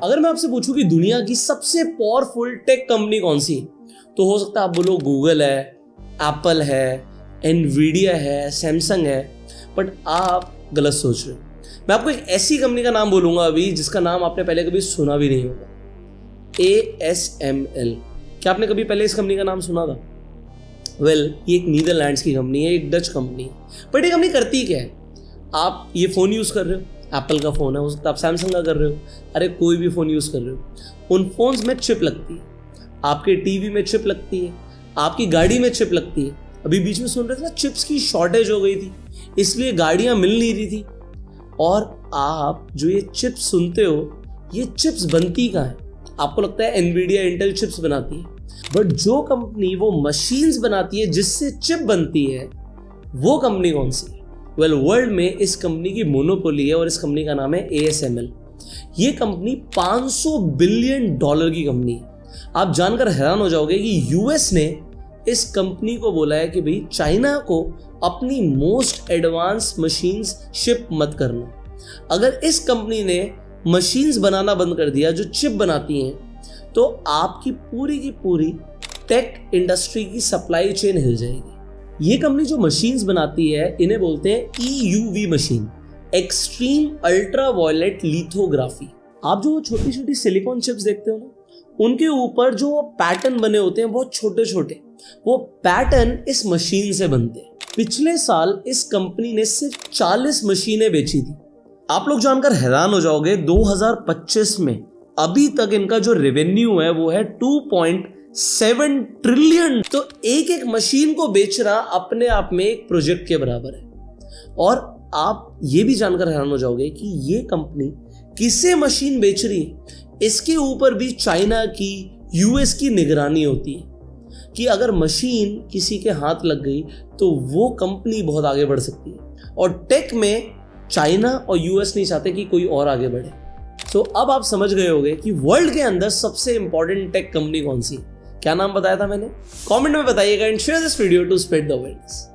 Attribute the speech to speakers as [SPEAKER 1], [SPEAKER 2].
[SPEAKER 1] अगर मैं आपसे पूछूं कि दुनिया की सबसे पावरफुल टेक कंपनी कौन सी है, तो हो सकता है आप बोलो गूगल है, एप्पल है, एनवीडिया है, सैमसंग है, बट आप गलत सोच रहे हो। मैं आपको एक ऐसी कंपनी का नाम बोलूंगा अभी जिसका नाम आपने पहले कभी सुना भी नहीं होगा, ASML। क्या आपने कभी पहले इस कंपनी का नाम सुना था? ये एक नीदरलैंड्स की कंपनी है, एक डच कंपनी है। बट ये कंपनी करती क्या है? आप ये फ़ोन यूज़ कर रहे हो, एप्पल का फ़ोन है, हो सकता है आप सैमसंग का कर रहे हो, अरे कोई भी फ़ोन यूज़ कर रहे हो, उन फोन्स में चिप लगती है, आपके टीवी में चिप लगती है, आपकी गाड़ी में चिप लगती है। अभी बीच में सुन रहे थे ना, चिप्स की शॉर्टेज हो गई थी, इसलिए गाड़ियाँ मिल नहीं रही थी। और आप जो ये चिप्स सुनते हो, ये चिप्स बनती कहाँ है? आपको लगता है एनवीडिया, इंटेल चिप्स बनाती है, बट जो कंपनी वो मशीन्स बनाती है जिससे चिप बनती है, वो कंपनी कौन सी है? वर्ल्ड में इस कंपनी की मोनोपोली है और इस कंपनी का नाम है ASML। ये कंपनी $500 बिलियन की कंपनी है। आप जानकर हैरान हो जाओगे कि यूएस ने इस कंपनी को बोला है कि भाई चाइना को अपनी मोस्ट एडवांस मशीन्स शिप मत करना। अगर इस कंपनी ने मशीन्स बनाना बंद कर दिया जो चिप बनाती हैं, तो आपकी पूरी की पूरी टेक इंडस्ट्री की सप्लाई चेन हिल जाएगी। ये कंपनी जो मशीन्स बनाती है, इन्हें बोलते हैं EUV machine, extreme ultraviolet lithography. आप जो छोटी छोटी सिलिकॉन चिप्स देखते हो ना, उनके ऊपर जो पैटर्न बने होते हैं बहुत छोटे छोटे, वो पैटर्न इस मशीन से बनते हैं। पिछले साल इस कंपनी ने सिर्फ 40 मशीनें बेची थी। आप लोग जानकर हैरान हो जाओगे, 2025 में अभी तक इनका जो रेवेन्यू है वो है 2.7 ट्रिलियन। तो एक एक मशीन को बेचना अपने आप में एक प्रोजेक्ट के बराबर है। और आप ये भी जानकर हैरान हो जाओगे कि ये कंपनी किसे मशीन बेच रही है, इसके ऊपर भी चाइना की, यूएस की निगरानी होती है कि अगर मशीन किसी के हाथ लग गई तो वो कंपनी बहुत आगे बढ़ सकती है। और टेक में चाइना और यूएस नहीं चाहते कि कोई और आगे बढ़े। तो अब आप समझ गए होंगे कि वर्ल्ड के अंदर सबसे इंपॉर्टेंट टेक कंपनी कौन सी है। क्या नाम बताया था मैंने? कमेंट में बताइएगा and share this video to spread the awareness.